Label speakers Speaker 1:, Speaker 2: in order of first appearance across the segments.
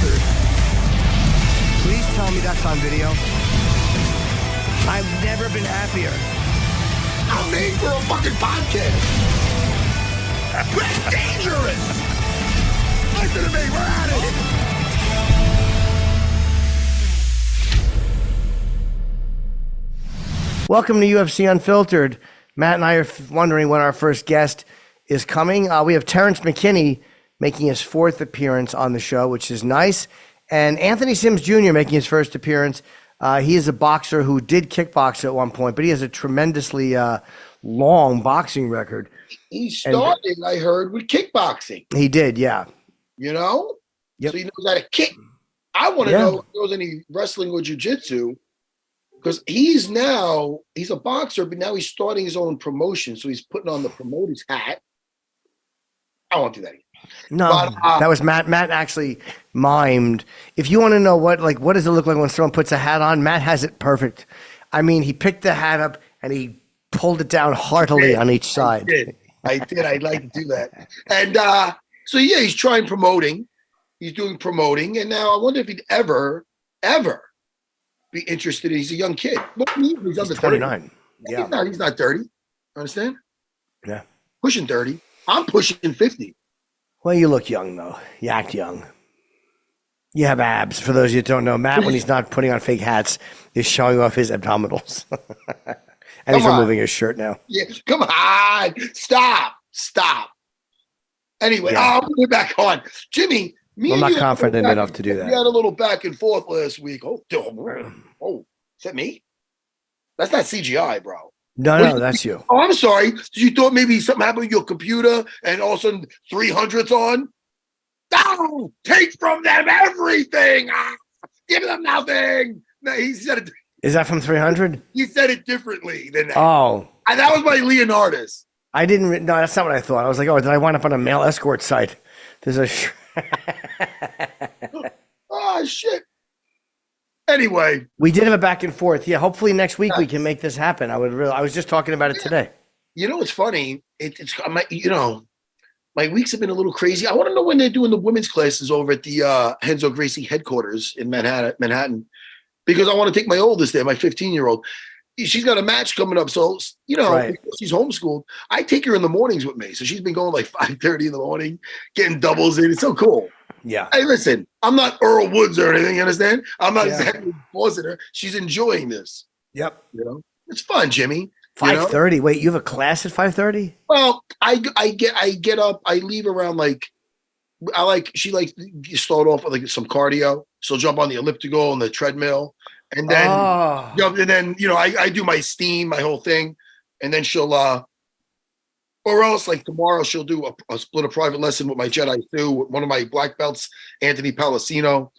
Speaker 1: Unfiltered. Please tell me that's on video. I've never been happier.
Speaker 2: I'm made for a fucking podcast. That's dangerous. Listen to me, we're at it.
Speaker 1: Welcome to UFC Unfiltered. Matt and I are wondering when our first guest is coming. We have Terrence McKinney making his fourth appearance on the show, which is nice. And Anthony Sims Jr. making his first appearance. He is a boxer who did kickbox at one point, but he has a tremendously long boxing record.
Speaker 2: He started, I heard, with kickboxing.
Speaker 1: He did, yeah.
Speaker 2: You know?
Speaker 1: Yep.
Speaker 2: So he knows how to kick. I want to know if he knows any wrestling or jiu-jitsu, because he's a boxer, but now he's starting his own promotion. So he's putting on the promoter's hat. I won't do that again.
Speaker 1: No, that was Matt. Matt actually mimed. If you want to know what does it look like when someone puts a hat on, Matt has it perfect. I mean, he picked the hat up and he pulled it down heartily on each side.
Speaker 2: I did. I'd like to do that. And so, yeah, he's trying promoting. He's doing promoting. And now I wonder if he'd ever be interested. He's a young kid. He's under
Speaker 1: 29. Yeah.
Speaker 2: He's not 30. Understand?
Speaker 1: Yeah.
Speaker 2: Pushing 30. I'm pushing 50.
Speaker 1: Well, you look young, though. You act young. You have abs. For those of you who don't know, Matt, when he's not putting on fake hats, is showing off his abdominals. And he's removing his shirt now.
Speaker 2: Yeah, come on. Stop. Anyway, I'll put it back on. Jimmy,
Speaker 1: I'm not confident enough to do that.
Speaker 2: We had a little back and forth last week. Oh, is that me? That's not CGI, bro.
Speaker 1: No, that's you.
Speaker 2: Oh, I'm sorry. You thought maybe something happened with your computer and all of a sudden 300's on? No! Take from them everything! Give them nothing! No, he said it.
Speaker 1: Is that from 300?
Speaker 2: He said it differently than that.
Speaker 1: Oh.
Speaker 2: And that was my Leonardus.
Speaker 1: I didn't. No, that's not what I thought. I was like, oh, did I wind up on a male escort site? There's a.
Speaker 2: Oh, shit. Anyway, we
Speaker 1: did have a back and forth. Yeah, hopefully next week we can make this happen. I was just talking about it today.
Speaker 2: You know, it's funny. My weeks have been a little crazy. I want to know when they're doing the women's classes over at the Henzo Gracie headquarters in Manhattan, because I want to take my oldest there, my 15-year-old. She's got a match coming up, so she's homeschooled. I take her in the mornings with me, so she's been going like 5:30 in the morning, getting doubles in. It's so cool.
Speaker 1: Yeah.
Speaker 2: Hey, listen, I'm not Earl Woods or anything, you understand? I'm not exactly forcing her. She's enjoying this.
Speaker 1: Yep.
Speaker 2: You know? It's fun, Jimmy.
Speaker 1: 5:30. Wait, you have a class at 5:30?
Speaker 2: Well, I get up, I leave around she likes you start off with like some cardio. So jump on the elliptical and the treadmill. And then I do my steam, my whole thing. And then she'll or else, like tomorrow, she'll do a split a private lesson with my Jedi Sue, with one of my black belts, Anthony Palacino.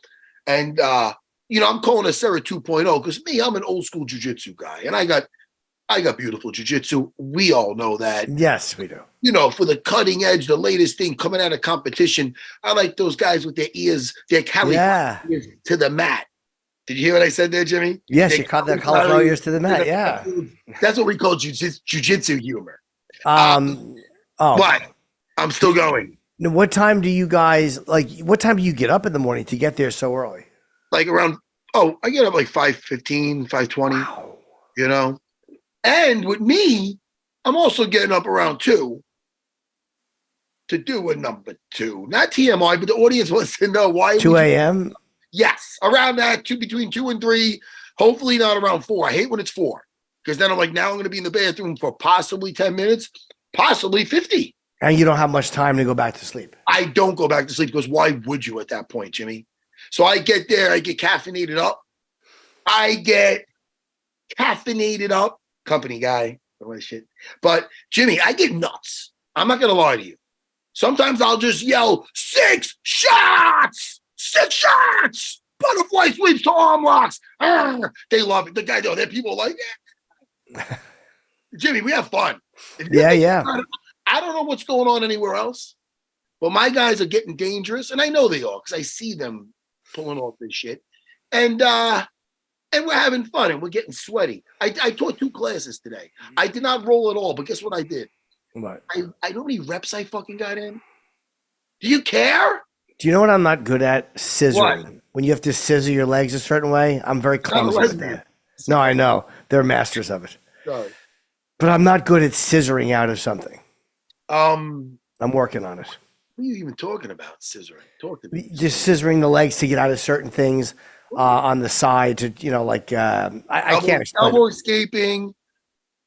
Speaker 2: And, I'm calling her Serra 2.0 because I'm an old school jiu-jitsu guy. And I got beautiful jiu-jitsu. We all know that.
Speaker 1: Yes, we do.
Speaker 2: For the cutting edge, the latest thing coming out of competition. I like those guys with their ears, their cauliflower ears to the mat. Did you hear what I said there, Jimmy?
Speaker 1: Yes, you caught their cauliflower ears to the mat. Yeah.
Speaker 2: That's what we call jiu-jitsu humor.
Speaker 1: But
Speaker 2: I'm still going.
Speaker 1: Now, what time do you guys what time do you get up in the morning to get there so early?
Speaker 2: Like around, I get up like 5:15, 5:20,
Speaker 1: Wow.
Speaker 2: And with me, I'm also getting up around 2 to do a number 2. Not TMI, but the audience wants to know why.
Speaker 1: 2 a.m.?
Speaker 2: Yes, around that, between 2 and 3, hopefully not around 4. I hate when it's 4. Because then I'm like, now I'm going to be in the bathroom for possibly 10 minutes, possibly 50.
Speaker 1: And you don't have much time to go back to sleep.
Speaker 2: I don't go back to sleep because why would you at that point, Jimmy? So I get there, I get caffeinated up. Company guy, all that shit. But Jimmy, I get nuts. I'm not going to lie to you. Sometimes I'll just yell, 6 shots! 6 shots! Butterfly sweeps to arm locks. They love it. The guy, there people like, Jimmy, we have fun.
Speaker 1: Yeah.
Speaker 2: I don't know what's going on anywhere else, but my guys are getting dangerous, and I know they are because I see them pulling off this shit. And we're having fun, and we're getting sweaty. I taught 2 classes today. I did not roll at all, but guess what I did?
Speaker 1: What?
Speaker 2: I know how many reps I fucking got in. Do you care?
Speaker 1: Do you know what I'm not good at? Scissoring.
Speaker 2: What?
Speaker 1: When you have to scissor your legs a certain way, I'm very clumsy with that. No, I know. They're masters of it.
Speaker 2: Sorry.
Speaker 1: But I'm not good at scissoring out of something.
Speaker 2: Um,
Speaker 1: I'm working on it.
Speaker 2: What are you even talking about? Scissoring. Talk to me.
Speaker 1: Just scissoring the legs to get out of certain things on the side to, like, I can't explain.
Speaker 2: Elbow escaping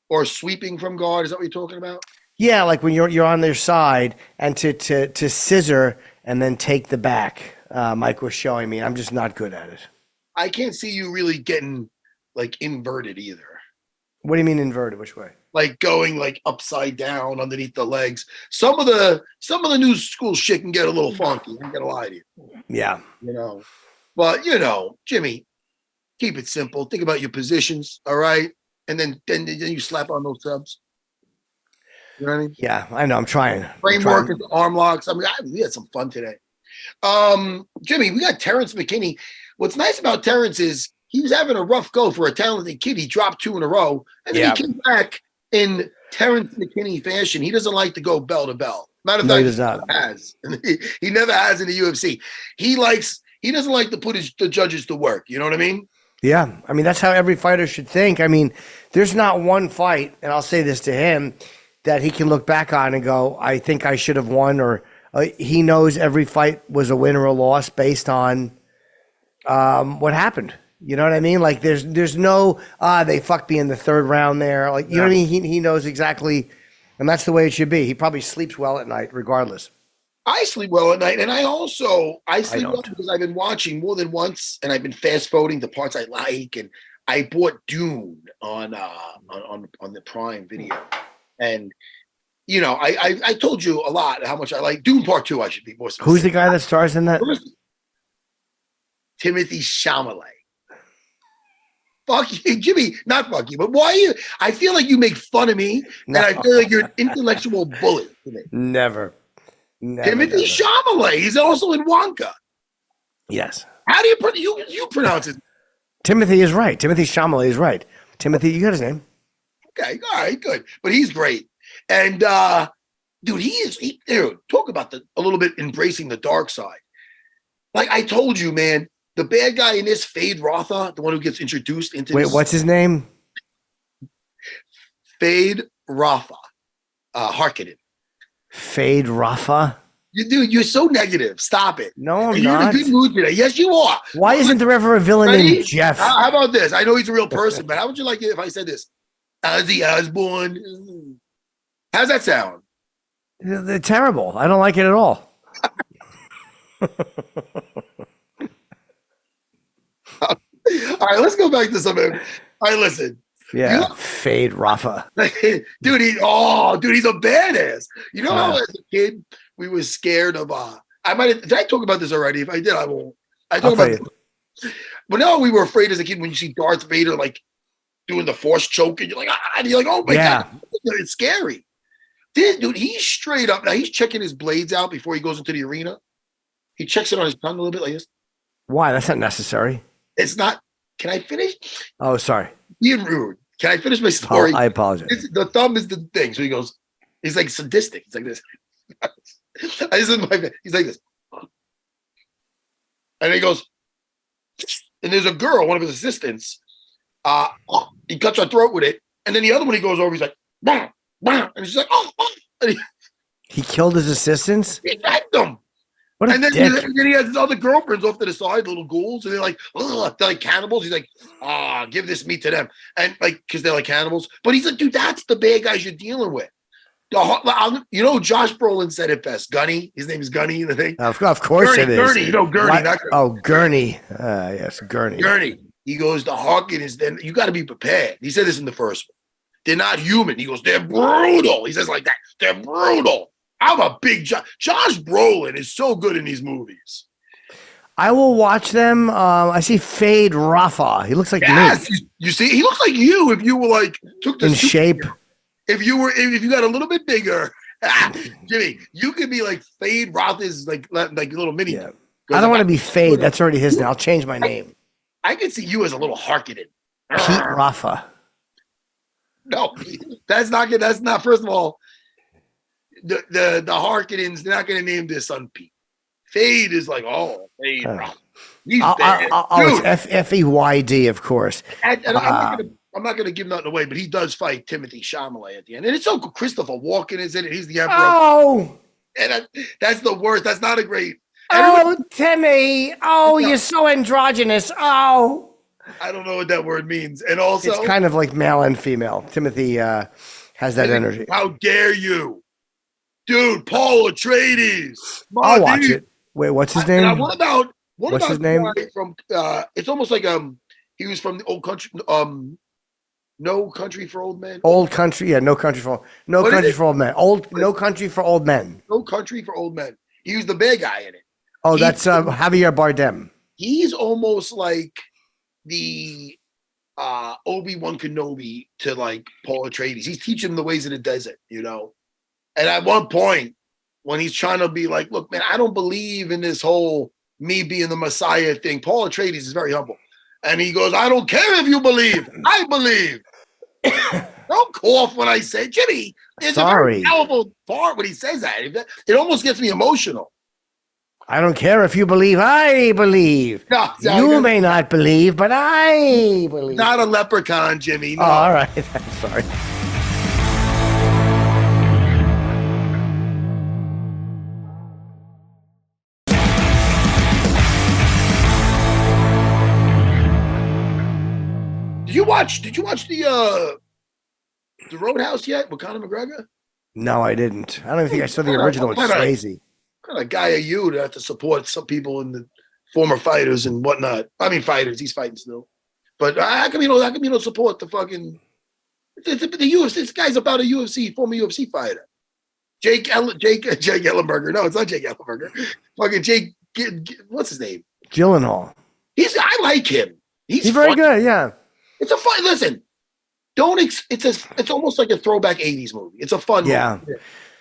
Speaker 2: or sweeping from guard. Is that what you're talking about?
Speaker 1: Yeah, like when you're on their side and to scissor and then take the back. Mike was showing me. I'm just not good at it.
Speaker 2: I can't see you really getting like inverted either.
Speaker 1: What do you mean inverted? Which way?
Speaker 2: Like going like upside down underneath the legs. Some of the new school shit can get a little funky. I'm gonna lie to you.
Speaker 1: Yeah.
Speaker 2: But Jimmy, keep it simple. Think about your positions, all right? And then you slap on those subs. You know what I mean?
Speaker 1: Yeah, I know. I'm trying.
Speaker 2: Framework and arm locks. I mean, we had some fun today. Jimmy, we got Terrence McKinney. What's nice about Terrence is he was having a rough go for a talented kid. He dropped 2 in a row, and then he came back in Terrence McKinney fashion. He doesn't like to go bell to bell. Matter of fact,
Speaker 1: he does not.
Speaker 2: He never has in the UFC. He doesn't like to put the judges to work. You know what I mean?
Speaker 1: Yeah. I mean, that's how every fighter should think. I mean, there's not one fight, and I'll say this to him, that he can look back on and go, I think I should have won, or he knows every fight was a win or a loss based on what happened. You know what I mean? Like there's no they fucked me in the 3rd round there. Like you know what I mean? He knows exactly, and that's the way it should be. He probably sleeps well at night, regardless.
Speaker 2: I sleep well at night, and I sleep well because I've been watching more than once, and I've been fast forwarding the parts I like. And I bought Dune on the Prime Video, and I told you a lot how much I like Dune Part 2. I should be more specific.
Speaker 1: Who's the guy that stars in that?
Speaker 2: Timothy Chalamet. Fuck you, Jimmy. Not fuck you, but why are you? I feel like you make fun of me, and I feel like you're an intellectual bully to me.
Speaker 1: Never.
Speaker 2: Timothy Chalamet. He's also in Wonka.
Speaker 1: Yes.
Speaker 2: How do you pronounce it?
Speaker 1: Timothy is right. Timothy Chalamet is right. Timothy, you got his name.
Speaker 2: Okay, all right, good. But he's great. And dude, talk about a little bit embracing the dark side. Like I told you, man, the bad guy in this, Fade Rotha, the one who gets introduced into
Speaker 1: what's his name?
Speaker 2: Fade Rotha. Harkonnen.
Speaker 1: Fade Rotha?
Speaker 2: You're so negative. Stop it.
Speaker 1: No, I'm
Speaker 2: you're
Speaker 1: not.
Speaker 2: in a good mood today. Yes, you are.
Speaker 1: Why isn't there ever a villain named Jeff?
Speaker 2: How about this? I know he's a real person, but how would you like it if I said this? Ozzy Osbourne. How's that sound?
Speaker 1: They're terrible. I don't like it at all.
Speaker 2: All right, let's go back to something. All right, listen.
Speaker 1: Yeah, Fade Rafa.
Speaker 2: Dude, he's a badass. You know how as a kid we were scared of did I talk about this already? If I did, I won't. But no, we were afraid as a kid when you see Darth Vader like doing the force choke and you're like, oh my God, it's scary. Dude, he's straight up. Now he's checking his blades out before he goes into the arena. He checks it on his tongue a little bit like this. Why?
Speaker 1: That's not necessary.
Speaker 2: It's not. Can I finish?
Speaker 1: Oh, sorry.
Speaker 2: Being rude. Can I finish my story?
Speaker 1: I apologize.
Speaker 2: The thumb is the thing. So he's like sadistic. He's like this. He's like this. And he goes, and there's a girl, one of his assistants. He cuts her throat with it. And then the other one he goes over, he's like, bah, bah. And she's like, oh. And
Speaker 1: he killed his assistants?
Speaker 2: He wrecked them. And then he has his other girlfriends off to the side, little ghouls, and they're like cannibals. He's like, give this meat to them. And like, because they're like cannibals. But he's like, dude, that's the bad guys you're dealing with. Josh Brolin said it best. Gunny. His name is Gunny, the thing.
Speaker 1: Of course it is.
Speaker 2: Gurney. Gurney.
Speaker 1: Gurney. Yes, Gurney.
Speaker 2: Gurney. He goes, the Hawking is then, you got to be prepared. He said this in the first one. They're not human. He goes, they're brutal. He says like that. They're brutal. I'm a big Josh Brolin is so good in these movies.
Speaker 1: I will watch them. I see Fade Rafa. He looks like
Speaker 2: me. You see, he looks like you if you were like took the
Speaker 1: in shape.
Speaker 2: If you got a little bit bigger, Jimmy, you could be like Fade Rafa's like a little mini. Yeah.
Speaker 1: I don't want to be Fade. That's already his name. I'll change my name.
Speaker 2: I could see you as a little Harkonnen.
Speaker 1: Pete Rafa.
Speaker 2: No, that's not good. That's not. First of all, the Harkonnens, they're not going to name their son Pete. Fade is like, oh, Fade, bro. He's bad.
Speaker 1: It's F-E-Y-D, of course.
Speaker 2: And I'm not gonna give nothing away, but he does fight Timothy Chalamet at the end. And it's so cool. Christopher Walken is in it. He's the emperor.
Speaker 1: Oh!
Speaker 2: And that's the worst. That's not a great.
Speaker 1: Oh, Timmy. Oh, you're so androgynous. Oh.
Speaker 2: I don't know what that word means. And also,
Speaker 1: it's kind of like male and female. Timothy has that energy.
Speaker 2: How dare you? Dude, Paul Atreides.
Speaker 1: I'll watch it. Wait, what's his name?
Speaker 2: What about
Speaker 1: his name?
Speaker 2: From it's almost like he was from the old country No Country for Old Men.
Speaker 1: Old Country, yeah, No Country for Old Men. No Country for Old Men.
Speaker 2: No Country for Old Men. He was the bad guy in it.
Speaker 1: Oh, that's Javier Bardem.
Speaker 2: He's almost like the Obi-Wan Kenobi to like Paul Atreides. He's teaching him the ways of the desert, you know. And at one point, when he's trying to be like, look, man, I don't believe in this whole me being the Messiah thing. Paul Atreides is very humble. And he goes, I don't care if you believe. I believe. Don't cough when I say, Jimmy, there's a very powerful part when he says that. It almost gets me emotional.
Speaker 1: I don't care if you believe. I believe. No, you may not believe, but I believe.
Speaker 2: Not a leprechaun, Jimmy. No.
Speaker 1: Oh, all right. Sorry.
Speaker 2: Did you watch the Roadhouse yet with Conor McGregor?
Speaker 1: No, I didn't. I don't even think I saw the original with Swayze.
Speaker 2: What kind of guy are you to have to support some people in the former fighters and whatnot? I mean, fighters. He's fighting still, but how come you don't support the fucking the UFC? This guy's about a former UFC fighter, Jake Ellenberger. No, it's not Jake Ellenberger. Fucking Jake. What's his name?
Speaker 1: Gyllenhaal.
Speaker 2: I like him. He's
Speaker 1: very good. Yeah.
Speaker 2: It's a fun. Listen, it's almost like a throwback '80s movie. It's a fun movie.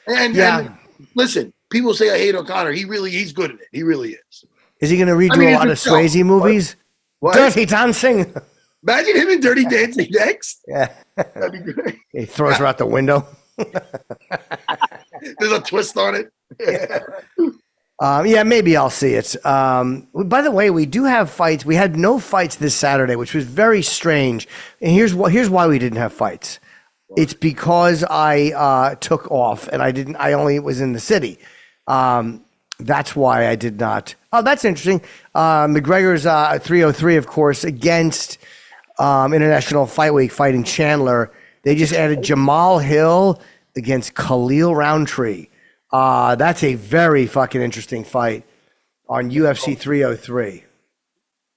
Speaker 2: And listen, people say I hate O'Connor. He's good at it. He really is.
Speaker 1: Is he going to redo a lot of Swayze movies? What? Dirty Dancing.
Speaker 2: Imagine him in Dirty Dancing next.
Speaker 1: Yeah,
Speaker 2: that'd be great.
Speaker 1: He throws her out the window.
Speaker 2: There's a twist on it.
Speaker 1: Yeah, maybe I'll see it. By the way, we do have fights. We had no fights this Saturday, which was very strange. And here's why we didn't have fights. It's because I took off and I only was in the city. That's why I did not. Oh, that's interesting. McGregor's 303, of course, against International Fight Week fighting Chandler. They just added Jamahal Hill against Khalil Rountree. That's a very fucking interesting fight on UFC 303.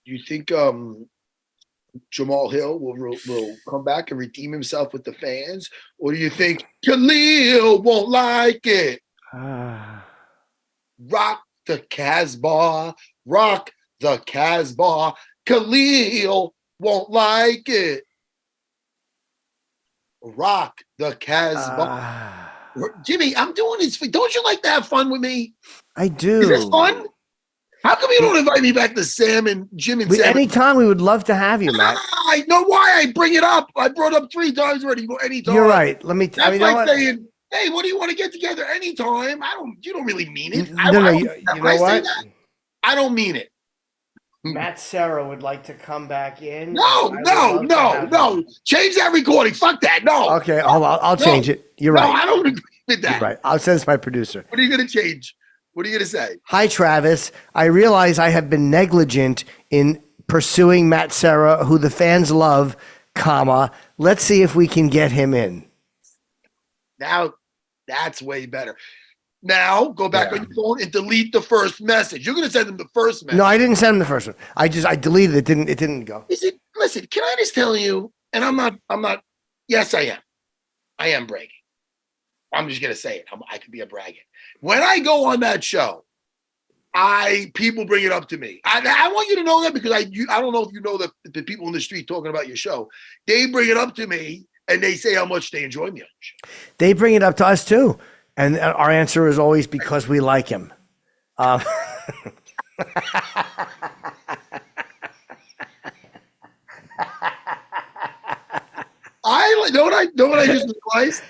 Speaker 2: Do you think Jamahal Hill will come back and redeem himself with the fans? Or do you think Khalil won't like it? Rock the Casbah. Rock the Casbah. Khalil won't like it. Rock the Casbah. Jimmy, I'm doing this. Don't you like to have fun with me?
Speaker 1: I do.
Speaker 2: Is this fun? How come you don't invite me back to Sam and Jim and Sam?
Speaker 1: Anytime, we would love to have you, Matt.
Speaker 2: I know why I bring it up. I brought it up 3 times already. Anytime.
Speaker 1: You're right. That's
Speaker 2: like saying, hey, what do you want to get together anytime? You don't really mean it.
Speaker 1: You know what?
Speaker 2: I don't mean it.
Speaker 1: Matt Serra would like to come back in.
Speaker 2: No. Change that recording. Fuck that. No.
Speaker 1: Okay, hold on. I'll change it. You're right.
Speaker 2: No, I don't agree with that.
Speaker 1: You're right. I'll send this to my producer.
Speaker 2: What are you going to change? What are you going to say?
Speaker 1: Hi, Travis. I realize I have been negligent in pursuing Matt Serra, who the fans love, let's see if we can get him in.
Speaker 2: Now, that's way better. Now, go back on your phone and delete the first message. You're going to send them the first message.
Speaker 1: No, I didn't send him the first one. I deleted it. It didn't go.
Speaker 2: Listen, can I just tell you, and I'm not, yes, I am. I am bragging. I'm just going to say it. I could be a bragging. When I go on that show, people bring it up to me. I want you to know that because I don't know if you know the people in the street talking about your show. They bring it up to me and they say how much they enjoy me on the show.
Speaker 1: They bring it up to us too. And our answer is always because we like him.
Speaker 2: I know what I just realized?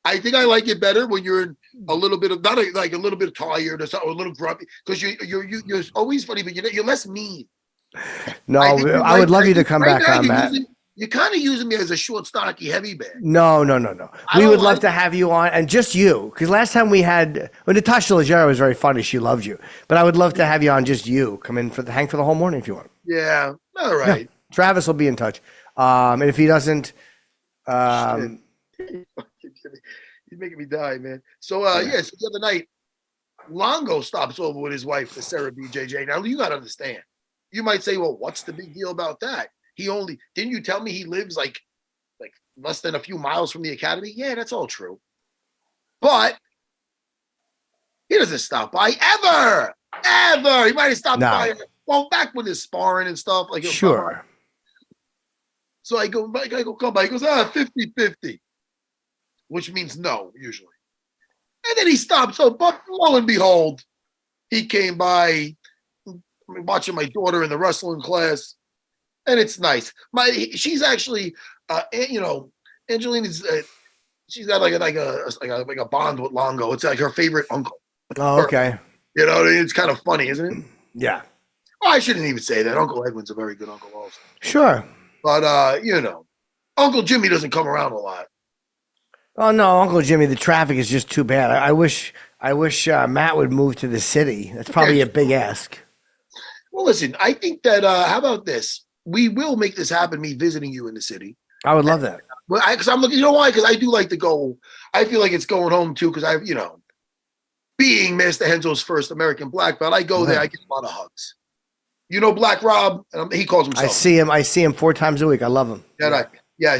Speaker 2: I think I like it better when you're in a little bit of like a little bit tired or something, or a little grumpy, because you're always funny, but you're less mean.
Speaker 1: No, I would love you to come back on, Matt.
Speaker 2: You're kind of using me as a short, stocky, heavy bag.
Speaker 1: No. We would love to have you on, and just you, because last time we had, Natasha Leggero was very funny. She loved you, but I would love to have you on, just you. Come in hang for the whole morning if you want.
Speaker 2: Yeah, all right.
Speaker 1: Yeah. Travis will be in touch, and if he doesn't,
Speaker 2: he's making me die, man. So so the other night, Longo stops over with his wife, the Serra BJJ. Now you got to understand. You might say, well, what's the big deal about that? Didn't you tell me he lives like less than a few miles from the academy? Yeah, that's all true. But he doesn't stop by ever. He might have stopped by. Well, back when his sparring and stuff. Like
Speaker 1: sure.
Speaker 2: So I go come by. He goes, 50-50, which means no, usually. And then he stopped. So, but lo and behold, he came by watching my daughter in the wrestling class. And it's nice. She's actually, Angelina's. She's got like a bond with Longo. It's like her favorite uncle.
Speaker 1: Oh, okay.
Speaker 2: It's kind of funny, isn't it?
Speaker 1: Yeah.
Speaker 2: Well, I shouldn't even say that. Uncle Edwin's a very good uncle, also.
Speaker 1: Sure.
Speaker 2: But Uncle Jimmy doesn't come around a lot.
Speaker 1: Oh no, Uncle Jimmy, the traffic is just too bad. I wish Matt would move to the city. That's probably a big ask.
Speaker 2: Well, listen, I think that. How about this? We will make this happen, me visiting you in the city.
Speaker 1: I would love that.
Speaker 2: Well, because I'm looking, you know why? Because I do like to go. I feel like it's going home too, because being Master Henzo's first American black belt, I go there, I get a lot of hugs. Black Rob, he calls himself.
Speaker 1: I see him 4 times a week. I love him.
Speaker 2: Yeah,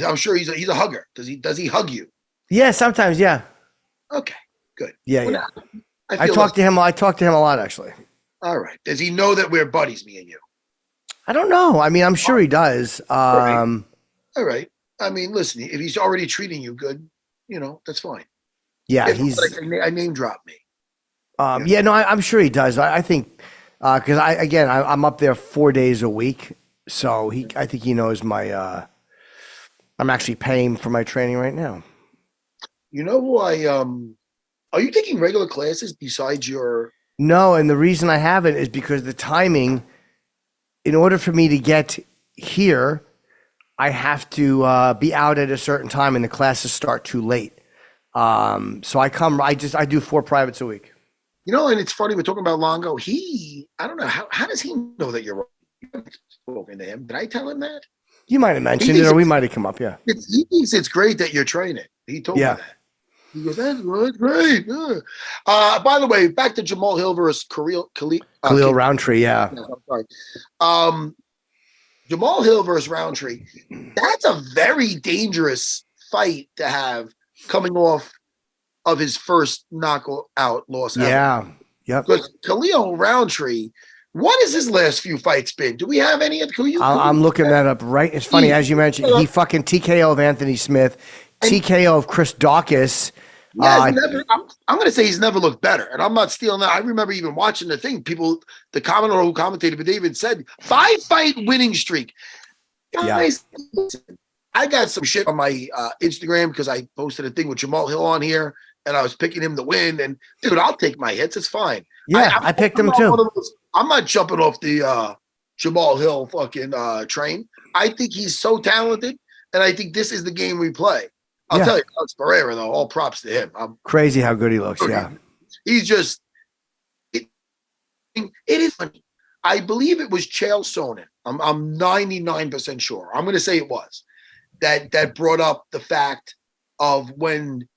Speaker 2: I'm sure he's a hugger. Does he hug you?
Speaker 1: Yeah, sometimes, yeah.
Speaker 2: Okay, good.
Speaker 1: Yeah. I talk to him a lot, actually.
Speaker 2: All right. Does he know that we're buddies, me and you?
Speaker 1: I don't know. I mean, I'm sure he does.
Speaker 2: All right. I mean, listen, if he's already treating you good, that's fine.
Speaker 1: Yeah,
Speaker 2: I name drop me.
Speaker 1: I'm sure he does. I think because I'm up there 4 days a week, so I think he knows my. I'm actually paying for my training right now.
Speaker 2: You know who are you taking regular classes besides your?
Speaker 1: No, and the reason I haven't is because the timing. In order for me to get here, I have to be out at a certain time, and the classes start too late. So I do 4 privates a week.
Speaker 2: And it's funny, we're talking about Longo. I don't know, how does he know that you're spoken to him? Did I tell him that?
Speaker 1: You might have mentioned it, or we might have come up, yeah.
Speaker 2: He thinks it's great that you're training. He told me that. He goes, that's great. By the way, back to Jamahal Hill versus Khalil
Speaker 1: Rountree, yeah.
Speaker 2: I'm sorry. Jamahal Hill versus Rountree. That's a very dangerous fight to have coming off of his first knockout loss.
Speaker 1: Yeah. Yep.
Speaker 2: Because Khalil Rountree, what has his last few fights been? Do we have any?
Speaker 1: I'm looking that up right. It's funny, as you mentioned, he fucking TKO of Anthony Smith, TKO of Chris Dawkins.
Speaker 2: I'm going to say he's never looked better, and I'm not stealing that. I remember even watching the thing. The commentator who commentated, but David said 5-fight winning streak. Guys, listen, I got some shit on my Instagram because I posted a thing with Jamahal Hill on here, and I was picking him to win. And dude, I'll take my hits. It's fine.
Speaker 1: Yeah, I picked him too.
Speaker 2: I'm not jumping off the Jamahal Hill fucking train. I think he's so talented, and I think this is the game we play. I'll tell you, Alex Pereira, though, all props to him.
Speaker 1: Crazy how good he looks, yeah.
Speaker 2: He's just, it is funny. I believe it was Chael Sonnen. I'm 99% sure. I'm going to say it was. That brought up the fact of when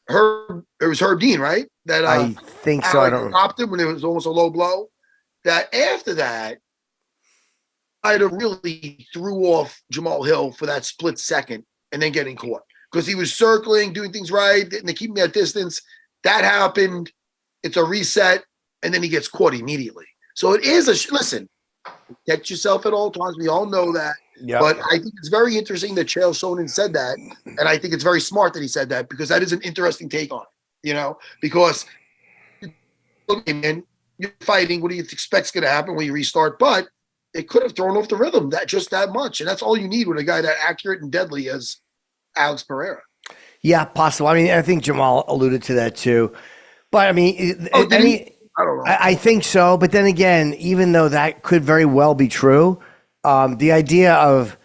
Speaker 2: it was Herb Dean, right? That
Speaker 1: I think so. I don't
Speaker 2: dropped him when it was almost a low blow. That after that, I'd have really threw off Jamahal Hill for that split second. And then getting caught because he was circling, doing things right, and they keep me at distance. That happened. It's a reset, and then he gets caught immediately. So it is listen. Protect yourself at all times. We all know that. Yep. But I think it's very interesting that Chael Sonnen said that, and I think it's very smart that he said that because that is an interesting take on it. Because you're fighting. What do you expect's going to happen when you restart? But it could have thrown off the rhythm that much, and that's all you need with a guy that accurate and deadly as Alex Pereira.
Speaker 1: Yeah, possible. I mean, I think Jamal alluded to that too. But I mean,
Speaker 2: Oh, did he? I don't know.
Speaker 1: I think so. But then again, even though that could very well be true, the idea of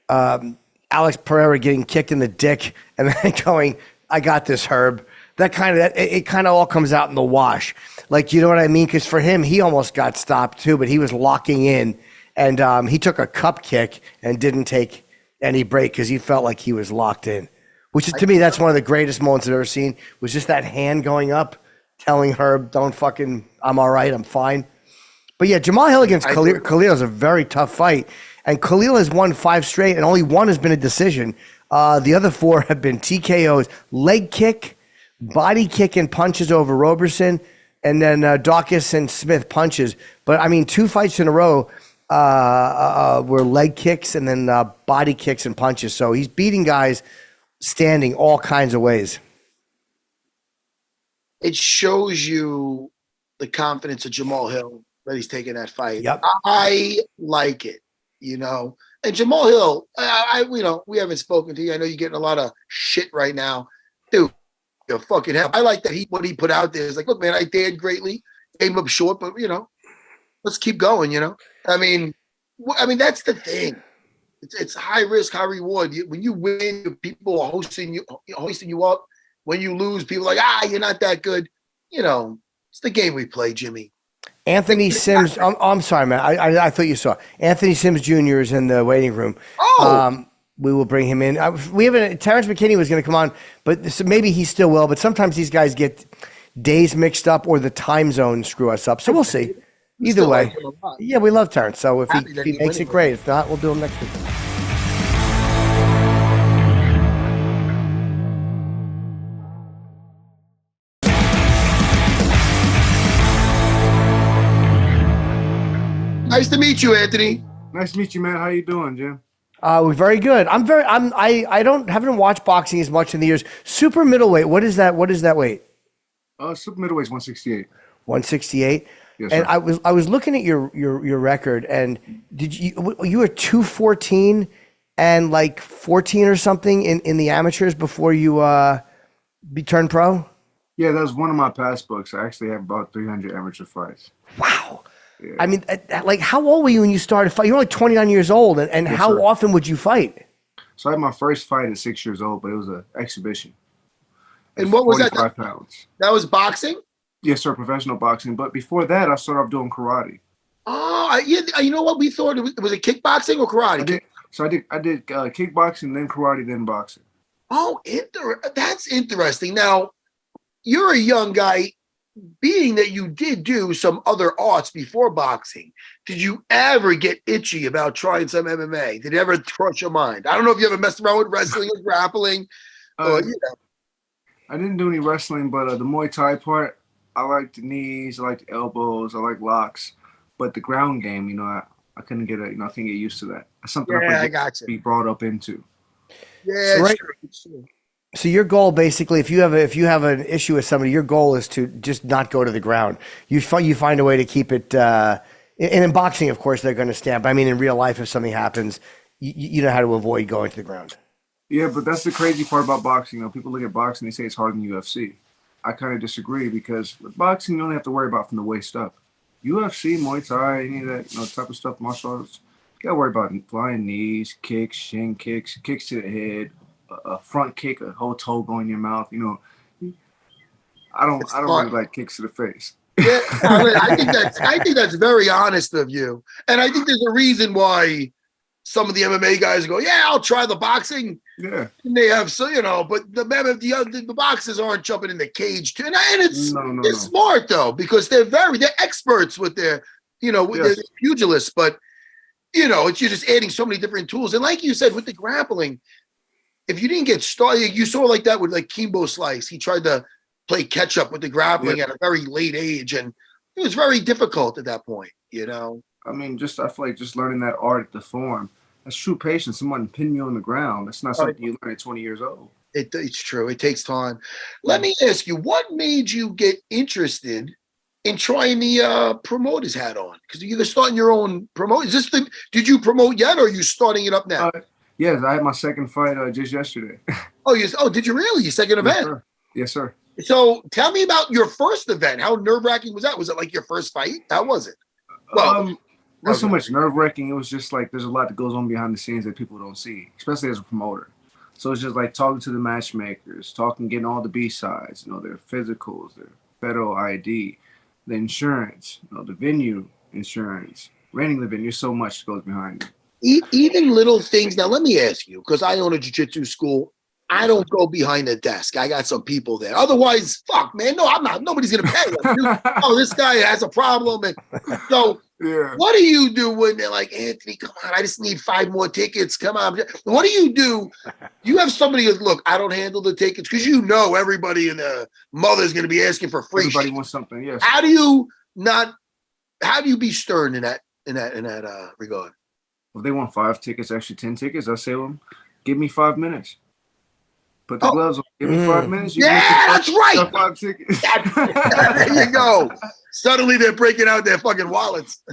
Speaker 1: Alex Pereira getting kicked in the dick and then going, "I got this, Herb." That kind of it kind of all comes out in the wash. Like, you know what I mean? Because for him, he almost got stopped too, but he was locking in, and he took a cup kick and didn't take any break because he felt like he was locked in. Which is, to me, that's one of the greatest moments I've ever seen. Was just that hand going up, telling Herb, "Don't fucking, I'm all right, I'm fine." But yeah, Jamahal Hill against Khalil is a very tough fight. And Khalil has won 5 straight, and only 1 has been a decision. The other 4 have been TKOs, leg kick, body kick, and punches over Roberson, and then Dawkins and Smith punches. But, I mean, 2 fights in a row were leg kicks and then body kicks and punches. So he's beating guys standing all kinds of ways.
Speaker 2: It shows you the confidence of Jamahal Hill that he's taking that fight.
Speaker 1: Yep.
Speaker 2: I like it, you know. And Jamahal Hill, you know, we haven't spoken to you. I know you're getting a lot of shit right now, dude. You're fucking hell. I like that what he put out there is like, look, man, I dared greatly, came up short, but you know, let's keep going. You know, I mean, that's the thing. It's high risk, high reward. When you win, people are hoisting you up. When you lose, people are like, you're not that good. You know, it's the game we play, Jimmy.
Speaker 1: Anthony Sims. I'm sorry, man. I thought you saw Anthony Sims Jr. is in the waiting room.
Speaker 2: Oh.
Speaker 1: We will bring him in. Terrence McKinney was going to come on, but maybe he still will. But sometimes these guys get days mixed up or the time zone screw us up. So we'll see. Either way, yeah, we love Terrence. So if he makes it, great. If not, we'll do him next week.
Speaker 2: Nice to meet you, Anthony.
Speaker 3: Nice to meet you, man. How you doing, Jim?
Speaker 1: We're very good. Haven't watched boxing as much in the years. Super middleweight. What is that? What is that weight?
Speaker 3: Super middleweight's 168.
Speaker 1: 168.
Speaker 3: Yes,
Speaker 1: and
Speaker 3: sir.
Speaker 1: I was looking at your record, and you were 214 and like 14 or something in the amateurs before you turned pro?
Speaker 3: Yeah, that was one of my past books. I actually have about 300 amateur fights.
Speaker 1: Wow.
Speaker 3: Yeah.
Speaker 1: I mean, like, how old were you when you started fighting? You're only 29 years old, and
Speaker 3: Yes,
Speaker 1: how
Speaker 3: sir.
Speaker 1: often would you fight?
Speaker 3: So I had my first fight at 6 years old, but it was an exhibition.
Speaker 2: And what was that?
Speaker 3: 45 pounds.
Speaker 2: That was boxing?
Speaker 3: Yes, sir, professional boxing. But before that, I started off doing karate.
Speaker 2: Oh, you know what? We thought was it kickboxing or karate?
Speaker 3: I did kickboxing, then karate, then boxing.
Speaker 2: Oh, that's interesting. Now, you're a young guy. Being that you did do some other arts before boxing, did you ever get itchy about trying some MMA? Did it ever cross your mind? I don't know if you ever messed around with wrestling or grappling.
Speaker 3: I didn't do any wrestling, but the Muay Thai part, I like the knees, I like the elbows, I like locks. But the ground game, you know, I couldn't get I couldn't get used to that. That's something I got to be brought up into.
Speaker 2: Yeah,
Speaker 1: so it's true. So your goal, basically, if you have an issue with somebody, your goal is to just not go to the ground. You find a way to keep it. And in boxing, of course, they're going to stand. But I mean, in real life, if something happens, you know how to avoid going to the ground.
Speaker 3: Yeah, but that's the crazy part about boxing. You know, people look at boxing, they say it's harder than UFC. I kind of disagree because with boxing, you only have to worry about from the waist up. UFC, Muay Thai, any of that type of stuff, martial arts, you got to worry about flying knees, kicks, shin kicks, kicks to the head. A front kick, a whole toe going in your mouth. You know, I don't really like kicks to the face.
Speaker 2: Yeah, I think that's very honest of you, and I think there's a reason why some of the MMA guys go, "Yeah, I'll try the boxing."
Speaker 3: Yeah,
Speaker 2: and they have but the boxers aren't jumping in the cage too, and it's they're smart though because they're experts with their with their pugilists, but you're just adding so many different tools, and like you said with the grappling. If you didn't get started, you saw like that with like Kimbo Slice. He tried to play catch up with the grappling at a very late age, and it was very difficult at that point.
Speaker 3: I mean, I feel like just learning that art, the form, that's true patience. Someone pin you on the ground. That's not something you learn at 20 years old.
Speaker 2: It's true. It takes time. Let me ask you, what made you get interested in trying the promoter's hat on? Because you're starting your own promote. Did you promote yet, or are you starting it up now?
Speaker 3: Yes, I had my second fight just yesterday.
Speaker 2: Oh, did you really? Your second
Speaker 3: Yes,
Speaker 2: event?
Speaker 3: sir. Yes, sir.
Speaker 2: So tell me about your first event. How nerve-wracking was that? Was it like your first fight? How was it? Well,
Speaker 3: It wasn't so much nerve-wracking. It was just like there's a lot that goes on behind the scenes that people don't see, especially as a promoter. So it's just like talking to the matchmakers, getting all the B-sides, their physicals, their federal ID, the insurance, the venue insurance, renting the venue. So much goes behind it.
Speaker 2: Even little things. Now, let me ask you, because I own a jiu-jitsu school. I don't go behind the desk. I got some people there. Otherwise, fuck, man. No, I'm not. Nobody's going to pay. Oh, this guy has a problem. And so what do you do when they're like, Anthony, come on, I just need 5 more tickets. Come on. What do you do? You have somebody who's, look, I don't handle the tickets because everybody in the mother's going to be asking for free.
Speaker 3: Everybody wants something, yes.
Speaker 2: How do you be stern in that regard?
Speaker 3: If they want 5 tickets, actually 10 tickets, I say to them, give me 5 minutes. Put the gloves on. Give me 5 minutes.
Speaker 2: That's right.
Speaker 3: 5 tickets.
Speaker 2: There you go. Suddenly they're breaking out their fucking wallets.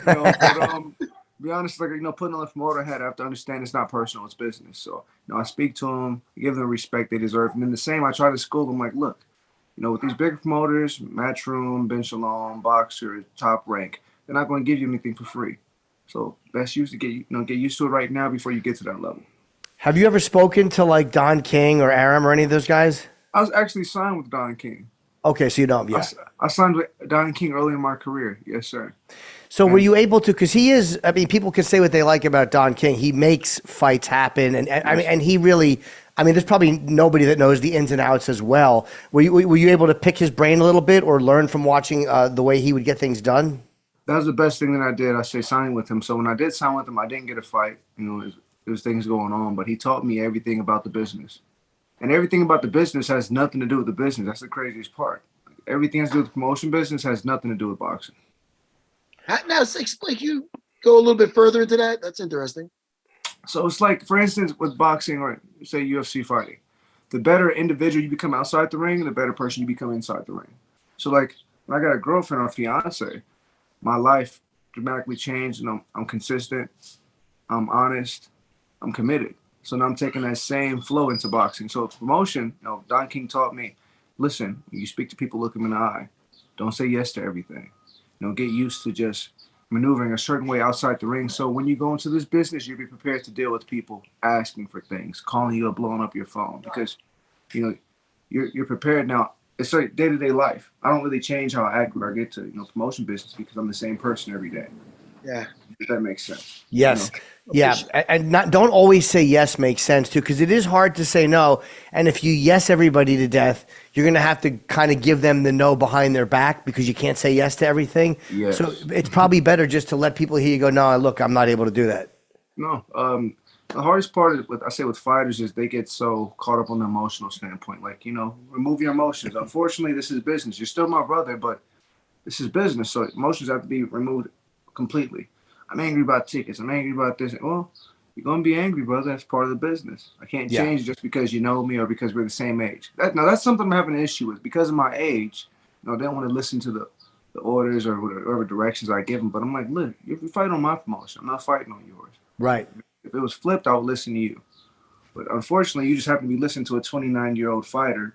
Speaker 3: Be honest, like putting on the promoter hat, I have to understand it's not personal, it's business. So I speak to them, give them the respect they deserve, and then the same. I try to school them like, look, with these bigger promoters, Matchroom, Ben Shalom, Boxer, Top Rank, they're not going to give you anything for free. So best used to get used to it right now before you get to that level.
Speaker 1: Have you ever spoken to like Don King or Aram or any of those guys?
Speaker 3: I was actually signed with Don King.
Speaker 1: Okay, so you don't, yeah.
Speaker 3: I signed with Don King early in my career. Yes, sir.
Speaker 1: So were you able to, because he is, people can say what they like about Don King. He makes fights happen. And he really, there's probably nobody that knows the ins and outs as well. Were you able to pick his brain a little bit or learn from watching the way he would get things done?
Speaker 3: That was the best thing that I did. I say signing with him. So when I did sign with him, I didn't get a fight. There was things going on, but he taught me everything about the business. And everything about the business has nothing to do with the business. That's the craziest part. Everything has to do with the promotion business has nothing to do with boxing.
Speaker 2: Now, explain. You go a little bit further into that. That's interesting.
Speaker 3: So it's like, for instance, with boxing or say UFC fighting, the better individual you become outside the ring, the better person you become inside the ring. So like when I got a girlfriend or fiance, my life dramatically changed, and I'm consistent, I'm honest, I'm committed. So now I'm taking that same flow into boxing. So promotion, Don King taught me, listen, you speak to people, look them in the eye. Don't say yes to everything. Get used to just maneuvering a certain way outside the ring. So when you go into this business, you'll be prepared to deal with people asking for things, calling you up, blowing up your phone, because you're prepared now. It's like day-to-day life. I don't really change how I act when I get to promotion business because I'm the same person every day.
Speaker 2: Yeah,
Speaker 3: if that makes sense.
Speaker 1: Yes. Yeah, and don't always say yes makes sense too, because it is hard to say no. And if you yes everybody to death, you're going to have to kind of give them the no behind their back because you can't say yes to everything.
Speaker 3: Yes.
Speaker 1: So it's probably better just to let people hear you go, no, look, I'm not able to do that.
Speaker 3: No, the hardest part with fighters is they get so caught up on the emotional standpoint. Like, remove your emotions. Unfortunately, this is business. You're still my brother, but this is business. So emotions have to be removed completely. I'm angry about tickets. I'm angry about this. Well, you're going to be angry, brother. That's part of the business. I can't change just because you know me or because we're the same age. That's something I'm having an issue with. Because of my age, they don't want to listen to the orders or whatever directions I give them. But I'm like, look, you're fighting on my promotion. I'm not fighting on yours.
Speaker 1: Right.
Speaker 3: If it was flipped, I would listen to you. But unfortunately, you just happen to be listening to a 29-year-old fighter.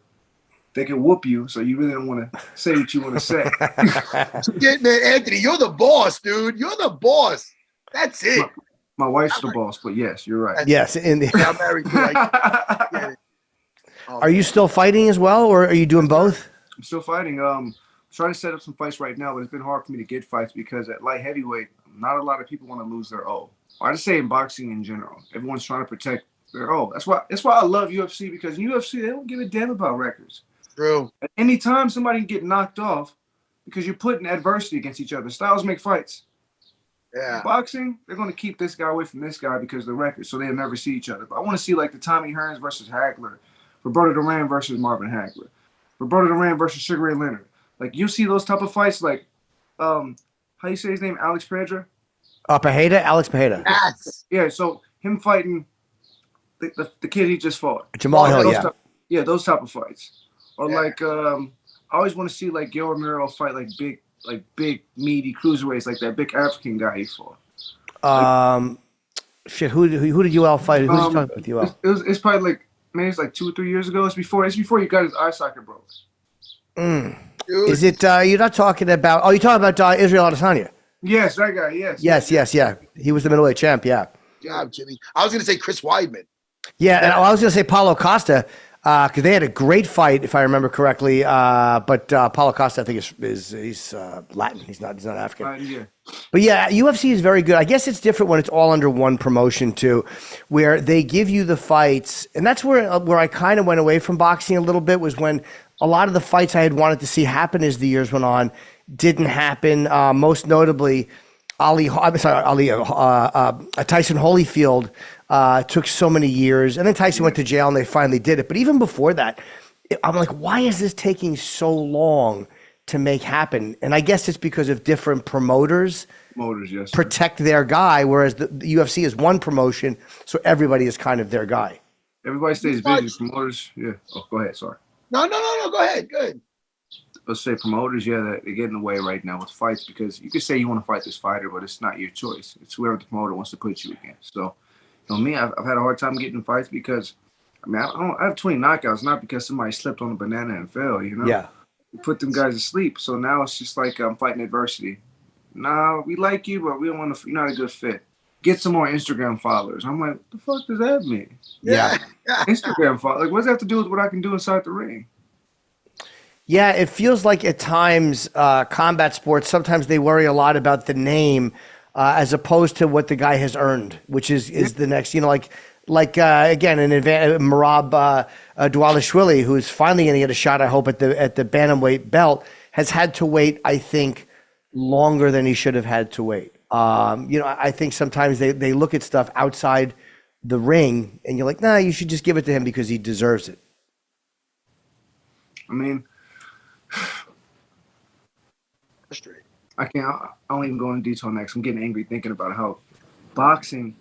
Speaker 3: They can whoop you, so you really don't want to say what you want to say.
Speaker 2: Yeah, man, Anthony, you're the boss, dude. You're the boss. That's it.
Speaker 3: My wife's the boss, but yes, you're right.
Speaker 1: Yes.
Speaker 2: I'm married to
Speaker 1: Are you still fighting as well, or are you doing both?
Speaker 3: I'm still fighting. Trying to set up some fights right now, but it's been hard for me to get fights because at light heavyweight, not a lot of people want to lose their O. I just say in boxing in general, everyone's trying to protect their O. That's why I love UFC, because in UFC they don't give a damn about records.
Speaker 2: True.
Speaker 3: At any time somebody can get knocked off because you're putting adversity against each other. Styles make fights.
Speaker 2: Yeah.
Speaker 3: In boxing, they're going to keep this guy away from this guy because of the record, so they'll never see each other. But I want to see like the Tommy Hearns versus Hagler, Roberto Duran versus Marvin Hagler, Roberto Duran versus Sugar Ray Leonard. Like you see those type of fights, like how you say his name, Alex Pereira?
Speaker 1: Alex Pereira.
Speaker 2: Yes.
Speaker 3: Yeah, so him fighting the kid he just fought.
Speaker 1: Jamahal Hill,
Speaker 3: those type of fights. Or like I always want to see like Yoel Romero fight like big meaty cruiserweights, like that big African guy he fought.
Speaker 1: Shit, who did UL fight? Who's talking about with UL?
Speaker 3: It's probably like, man, it's like 2 or 3 years ago. It's before you got his eye socket broke.
Speaker 1: Is it? You're not talking about? Oh, you're talking about Israel Adesanya.
Speaker 3: Yes, that guy. Yes.
Speaker 1: Yeah. He was the middleweight champ. Yeah.
Speaker 2: Yeah, Jimmy. I was going to say Chris Weidman.
Speaker 1: Yeah, and I was going to say Paulo Costa because they had a great fight, if I remember correctly. But Paulo Costa, I think, he's Latin. He's not African.
Speaker 3: Yeah.
Speaker 1: But yeah, UFC is very good. I guess it's different when it's all under one promotion too, where they give you the fights, and that's where I kind of went away from boxing a little bit. Was when a lot of the fights I had wanted to see happen as the years went on didn't happen. Most notably, Tyson Holyfield took so many years, and then Tyson went to jail, and they finally did it. But even before that, I'm like, why is this taking so long to make happen? And I guess it's because of different promoters
Speaker 3: Yes.
Speaker 1: protect their guy, whereas the UFC is one promotion, so everybody is kind of their guy.
Speaker 3: Everybody stays busy. Promoters, yeah. Oh, go ahead. Sorry.
Speaker 2: No. Go ahead. Good.
Speaker 3: Let's say promoters, yeah, they get in the way right now with fights because you could say you want to fight this fighter, but it's not your choice. It's whoever the promoter wants to put you against. So, me, I've had a hard time getting in fights because, I have 20 knockouts, not because somebody slipped on a banana and fell,
Speaker 1: Yeah.
Speaker 3: You put them guys to sleep. So now it's just like I'm fighting adversity. Nah, we like you, but we don't want to. You're not a good fit. Get some more Instagram followers. I'm like, what the fuck does that mean?
Speaker 1: Yeah.
Speaker 3: Instagram followers. Like, what does that have to do with what I can do inside the ring?
Speaker 1: Yeah, it feels like at times combat sports, sometimes they worry a lot about the name as opposed to what the guy has earned, which is the next, again, Merab Dvalishvili, who's finally going to get a shot, I hope, at the bantamweight belt, has had to wait, I think, longer than he should have had to wait. I think sometimes they look at stuff outside the ring, and you're like, nah, you should just give it to him because he deserves it.
Speaker 3: I mean, I don't even go into detail next. I'm getting angry thinking about how boxing,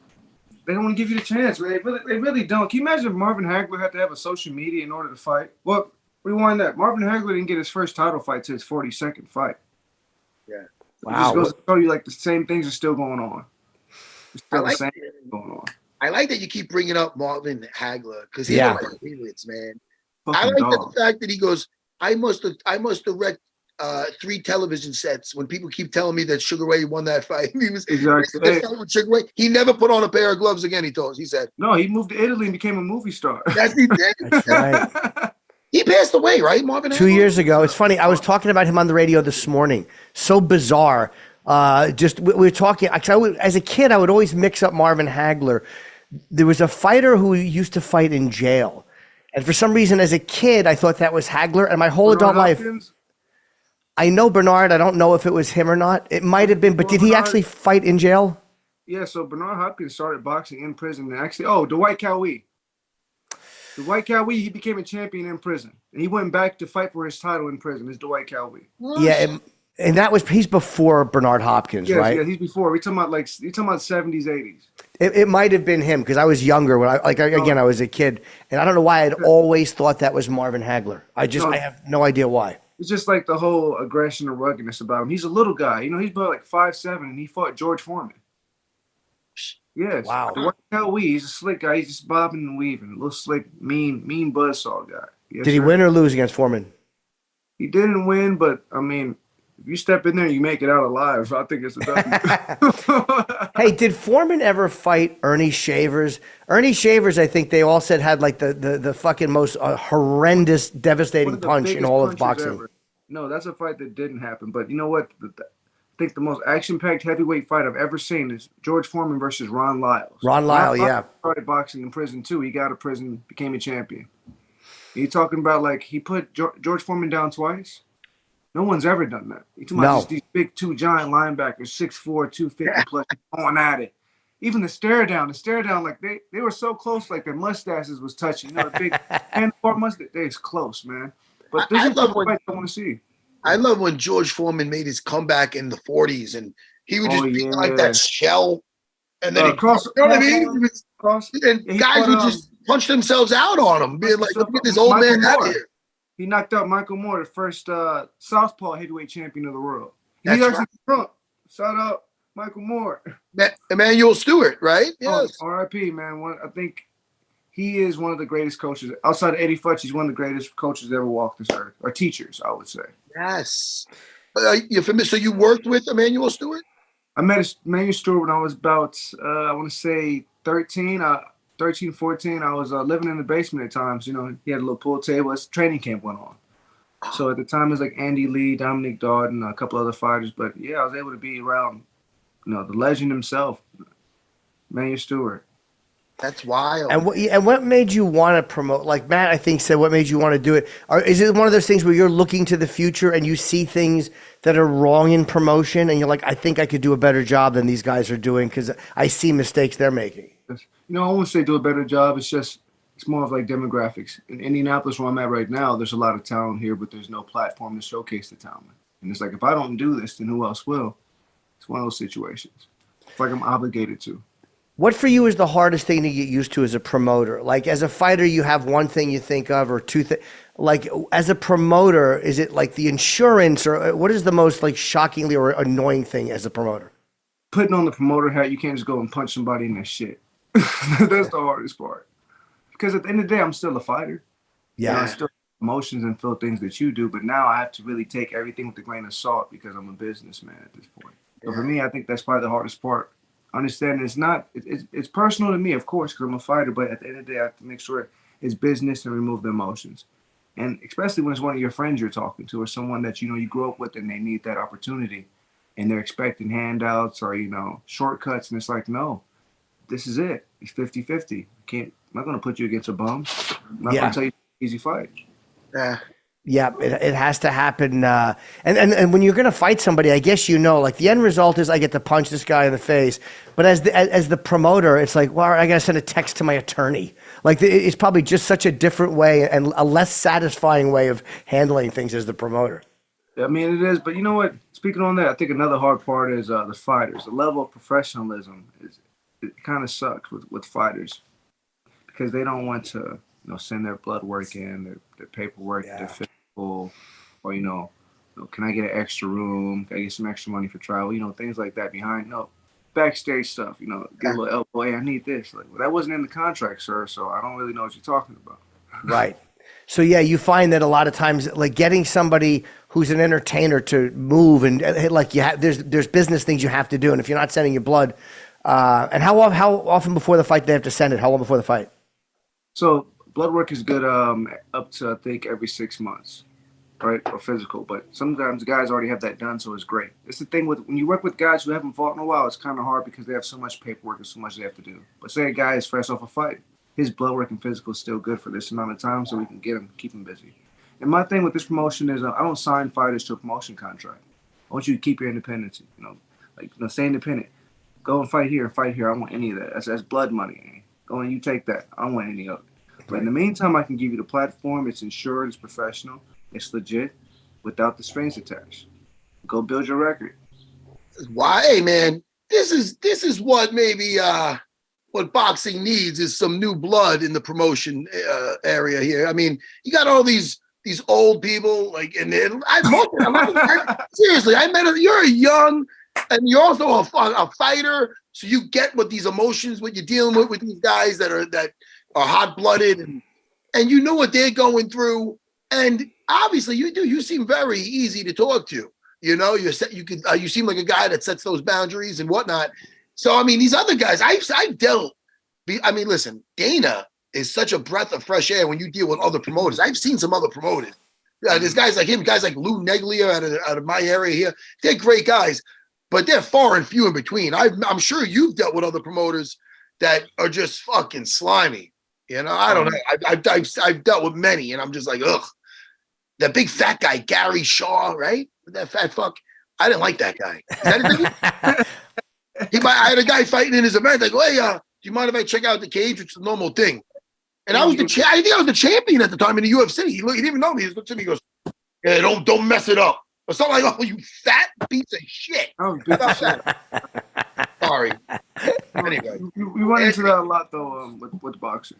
Speaker 3: they don't want to give you the chance, right? They really don't. Can you imagine if Marvin Hagler had to have a social media in order to fight? Well, rewind that. Marvin Hagler didn't get his first title fight to his 42nd fight.
Speaker 2: Yeah.
Speaker 3: Wow. It just goes to show you like the same things are still going on.
Speaker 2: I like that you keep bringing up Marvin Hagler because he's one of my favorites, man. I like the fact that he goes, I must have wrecked 3 television sets when people keep telling me that Sugar Ray won that fight. He was with Sugar Ray. He never put on a pair of gloves again. He said, no,
Speaker 3: he moved to Italy and became a movie star.
Speaker 2: Yes, he did.
Speaker 1: That's right.
Speaker 2: He passed away, right, Marvin?
Speaker 1: 2 years ago. It's funny. I was talking about him on the radio this morning. So bizarre. We were talking. Actually, as a kid, I would always mix up Marvin Hagler. There was a fighter who used to fight in jail. And for some reason, as a kid, I thought that was Hagler. And my whole adult life, I know Bernard. I don't know if it was him or not. It might have been. But did he actually fight in jail?
Speaker 3: Yeah, so Bernard Hopkins started boxing in prison. And actually, Dwight Cowie. Dwight Cowie, he became a champion in prison. And he went back to fight for his title in prison. It's Dwight Cowie.
Speaker 1: Yeah, and he's before Bernard Hopkins, right?
Speaker 3: Yeah, he's before. We're talking about 70s, 80s.
Speaker 1: It might have been him because I was younger when I was a kid, and I don't know why I'd always thought that was Marvin Hagler. I have no idea why.
Speaker 3: It's just like the whole aggression and ruggedness about him. He's a little guy, he's about like 5'7", and he fought George Foreman. Yes.
Speaker 1: Wow.
Speaker 3: Dwight Cowie, he's a slick guy. He's just bobbing and weaving, a little slick, mean buzzsaw guy. Yes,
Speaker 1: Did he win or lose against Foreman?
Speaker 3: He didn't win, but I mean, if you step in there and you make it out alive, I think it's a W.
Speaker 1: Hey, did Foreman ever fight Ernie Shavers? Ernie Shavers, I think they all said had like the fucking most horrendous, devastating punch in all of boxing.
Speaker 3: Ever. No, that's a fight that didn't happen. But you know what? I think the most action-packed heavyweight fight I've ever seen is George Foreman versus Ron Lyles.
Speaker 1: Ron Lyles, yeah.
Speaker 3: Started boxing in prison too. He got out of prison, became a champion. You're talking about like he put George Foreman down twice? No one's ever done that. You're talking about just these big 2 giant linebackers, 6'4", 250 plus, going at it. Even the stare down, like they were so close, like their mustaches was touching. The big handlebar mustache, they're close, man. But this is the fight I want to see.
Speaker 2: I love when George Foreman made his comeback in the 40s, and he would just be like that shell, and then guys would just punch themselves out on him, being like, "Look at this old man out here."
Speaker 3: He knocked out Michael Moore, the first southpaw heavyweight champion of the world.
Speaker 2: That's
Speaker 3: He's actually Trump. Shout out Michael Moore.
Speaker 2: Emmanuel Stewart, right? Yes.
Speaker 3: Oh, R.I.P. man. I think he is one of the greatest coaches outside of Eddie Futch. He's one of the greatest coaches that ever walked this earth, or teachers, I would say.
Speaker 2: Yes. You're familiar? So you worked with Emmanuel Stewart?
Speaker 3: I met Emmanuel Stewart when I was about, I want to say 13, 14. I was living in the basement at times. You know, he had a little pool table. His training camp went on. So at the time, it was like Andy Lee, Dominic Darden, a couple other fighters. But yeah, I was able to be around, you know, the legend himself, Emmanuel Stewart.
Speaker 2: That's wild.
Speaker 1: And what made you want to promote? Like Matt, I think said, what made you want to do it? Is it one of those things where you're looking to the future and you see things that are wrong in promotion, and you're like, I think I could do a better job than these guys are doing because I see mistakes they're making?
Speaker 3: You know, I won't say do a better job. It's more of like demographics. In Indianapolis, where I'm at right now, there's a lot of talent here, but there's no platform to showcase the talent. And it's like, if I don't do this, then who else will? It's one of those situations. It's like I'm obligated to.
Speaker 1: What for you is the hardest thing to get used to as a promoter? Like as a fighter, you have one thing you think of or two things. Like as a promoter, is it like the insurance or what is the most like shockingly or annoying thing as a promoter?
Speaker 3: Putting on the promoter hat, you can't just go and punch somebody in their shit. That's the hardest part. Because at the end of the day, I'm still a fighter.
Speaker 1: Yeah.
Speaker 3: You know, I still have emotions and feel things that you do, but now I have to really take everything with a grain of salt because I'm a businessman at this point. So for me, I think that's probably the hardest part. Understanding it's personal to me, of course, because I'm a fighter, but at the end of the day, I have to make sure it's business and remove the emotions. And especially when it's one of your friends you're talking to or someone that, you know, you grew up with and they need that opportunity and they're expecting handouts or, you know, shortcuts. And it's like, no, this is it. It's 50-50. I'm not going to put you against a bum. I'm not going to tell you easy fight.
Speaker 2: Yeah.
Speaker 1: Yeah, it has to happen. And when you're going to fight somebody, I guess you know, like the end result is I get to punch this guy in the face. But as the promoter, it's like, well, I got to send a text to my attorney. Like it's probably just such a different way and a less satisfying way of handling things as the promoter.
Speaker 3: I mean, it is. But you know what? Speaking on that, I think another hard part is the fighters. The level of professionalism it kind of sucks with fighters because they don't want to, you know, send their blood work in, their paperwork, their physical, or, you know, can I get an extra room? Can I get some extra money for travel? You know, things like that backstage stuff, you know, get a little elbow, hey, I need this. Like, well, that wasn't in the contract, sir, so I don't really know what you're talking about.
Speaker 1: Right. So, yeah, you find that a lot of times, like getting somebody who's an entertainer to move and like there's business things you have to do. And if you're not sending your blood, and how often before the fight they have to send it? How long before the fight?
Speaker 3: So blood work is good up to, I think, every 6 months, right, or physical. But sometimes guys already have that done, so it's great. It's the thing when you work with guys who haven't fought in a while, it's kind of hard because they have so much paperwork and so much they have to do. But say a guy is fresh off a fight, his blood work and physical is still good for this amount of time, so we can get him, keep him busy. And my thing with this promotion is I don't sign fighters to a promotion contract. I want you to keep your independence. You know, like, you know, stay independent. Go and fight here. I don't want any of that. That's blood money. Go and you take that. I don't want any of it. But in the meantime, I can give you the platform. It's insured. It's professional. It's legit, without the strings attached. Go build your record.
Speaker 2: Why, hey man? This is what maybe what boxing needs is some new blood in the promotion area here. I mean, you got all these old people like, and seriously, I met you're a young. And you're also a fighter, so you get what these emotions, what you're dealing with these guys that are hot-blooded, and you know what they're going through. And obviously, you do. You seem very easy to talk to. You know, you seem like a guy that sets those boundaries and whatnot. So I mean, these other guys, I've dealt. I mean, listen, Dana is such a breath of fresh air when you deal with other promoters. I've seen some other promoters. There's guys like him, guys like Lou Neglia out of my area here. They're great guys. But they're far and few in between. I'm sure you've dealt with other promoters that are just fucking slimy. You know, I don't know. I've dealt with many, and I'm just like, ugh. That big fat guy, Gary Shaw, right? That fat fuck. I didn't like that guy. I had a guy fighting in his event. Like, hey, do you mind if I check out the cage? It's a normal thing. And I think I was the champion at the time in the UFC. He didn't even know me. He looked at me. He goes, "Yeah, don't mess it up." Or something like, "Oh, you fat piece of shit." Oh, sorry. Anyway,
Speaker 3: we run into that a lot though with boxing.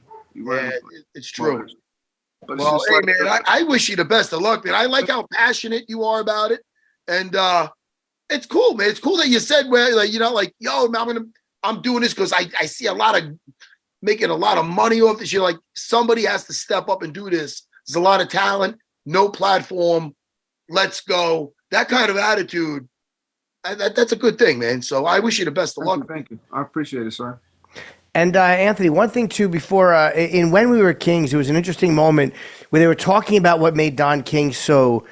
Speaker 2: It's true. But well, hey man, I wish you the best of luck, man. I like how passionate you are about it, and It's cool, man. It's cool that you said where, like, like, yo, I'm doing this because I see making a lot of money off this. You're like, somebody has to step up and do this. There's a lot of talent, no platform. Let's go. That kind of attitude. That's a good thing, man. So I wish you the best of luck.
Speaker 3: Thank you. I appreciate it, sir.
Speaker 1: And Anthony, one thing too, before in When We Were Kings, there was an interesting moment where they were talking about what made Don King so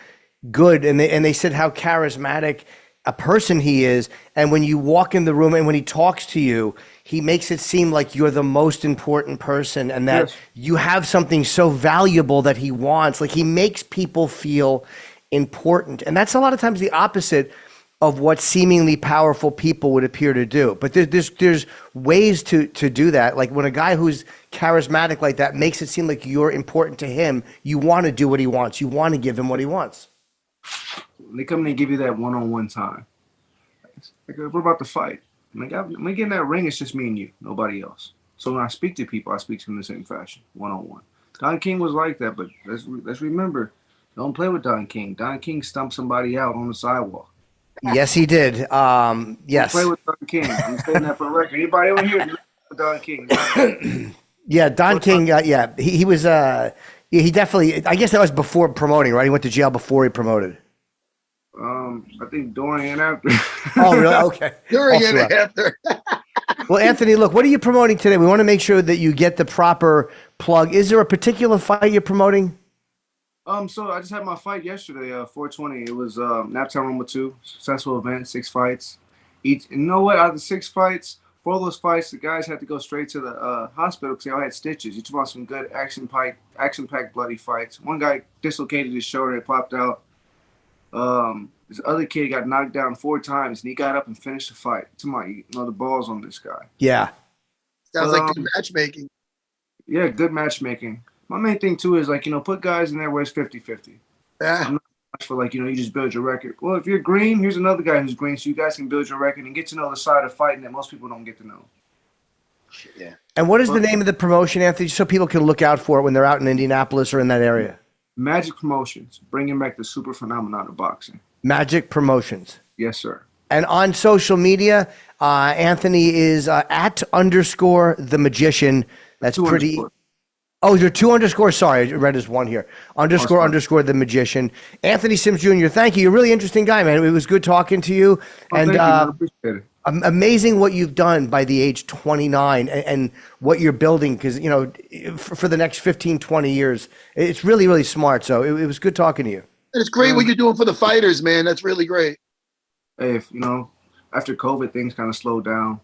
Speaker 1: good, and they said how charismatic a person he is, and when you walk in the room and when he talks to you, he makes it seem like you're the most important person, and that you have something so valuable that he wants. Like, he makes people feel important, and that's a lot of times the opposite of what seemingly powerful people would appear to do. But there's ways to do that. Like, when a guy who's charismatic like that makes it seem like you're important to him, you want to do what he wants. You want to give him what he wants.
Speaker 3: They come in and give you that one-on-one time. Like, we're about to fight. Like, when we get in that ring, it's just me and you, nobody else. So when I speak to people, I speak to them in the same fashion, one-on-one. Don King was like that, but let's remember, don't play with Don King. Don King stumped somebody out on the sidewalk.
Speaker 1: Yes, he did. Yes.
Speaker 3: Don't play with Don King. I'm saying that for the record. Anybody over here with Don King?
Speaker 1: Yeah, Don King. Yeah, he was. He definitely. I guess that was before promoting, right? He went to jail before he promoted.
Speaker 3: I think during and after.
Speaker 1: Oh, really? Okay.
Speaker 2: During and after.
Speaker 1: Well, Anthony, look, what are you promoting today? We want to make sure that you get the proper plug. Is there a particular fight you're promoting?
Speaker 3: So I just had my fight yesterday, 420. It was Naptown Roma 2, successful event, 6 fights. Each, and you know what? Out of the 6 fights, 4 of those fights, the guys had to go straight to the hospital because they all had stitches. You talk about some good action-packed bloody fights. One guy dislocated his shoulder, it popped out. This other kid got knocked down 4 times, and he got up and finished the fight. The balls on this guy.
Speaker 1: Yeah.
Speaker 2: Sounds like good matchmaking.
Speaker 3: Yeah, good matchmaking. My main thing, too, is, put guys in there where it's 50-50.
Speaker 2: Yeah.
Speaker 3: I'm not much for, you just build your record. Well, if you're green, here's another guy who's green, so you guys can build your record and get to know the side of fighting that most people don't get to know.
Speaker 2: Yeah.
Speaker 1: And what is the name of the promotion, Anthony, so people can look out for it when they're out in Indianapolis or in that area?
Speaker 3: Magic Promotions, bringing back the super phenomenon of boxing.
Speaker 1: Magic Promotions.
Speaker 3: Yes, sir.
Speaker 1: And on social media, Anthony is @_the magician. That's pretty. Oh, you're 2 underscores. Sorry, I read his 1 here. __ the magician. Anthony Sims Jr., thank you. You're a really interesting guy, man. It was good talking to you.
Speaker 3: Thank you. I appreciate it.
Speaker 1: Amazing what you've done by the age 29 and what you're building, because, for the next 15, 20 years. It's really, really smart. So it was good talking to you.
Speaker 2: And it's great what you're doing for the fighters, man. That's really great.
Speaker 3: Hey, after COVID, things kind of slowed down.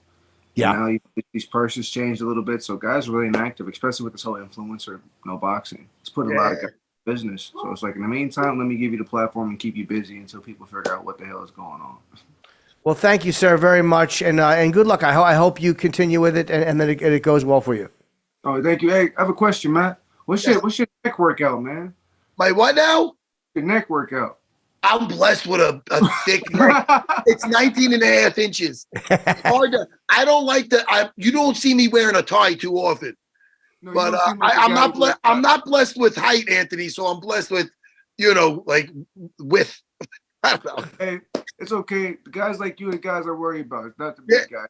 Speaker 1: Yeah.
Speaker 3: Now these purses changed a little bit, so guys are really inactive, especially with this whole influencer, boxing. It's putting a lot of guys in business. So it's like, in the meantime, let me give you the platform and keep you busy until people figure out what the hell is going on.
Speaker 1: Well, thank you, sir, very much, and good luck. I hope you continue with it and that it goes well for you.
Speaker 3: Oh, thank you. Hey, I have a question, Matt. What's your neck workout, man?
Speaker 2: My what now?
Speaker 3: Your neck workout.
Speaker 2: I'm blessed with a thick neck. It's 19.5 inches. It's hard to. I don't like that. You don't see me wearing a tie too often. No, but I'm not blessed with height, Anthony. So I'm blessed with, width. I don't know.
Speaker 3: Hey, it's okay. The guys like you and guys are worried about. It's not the big guy.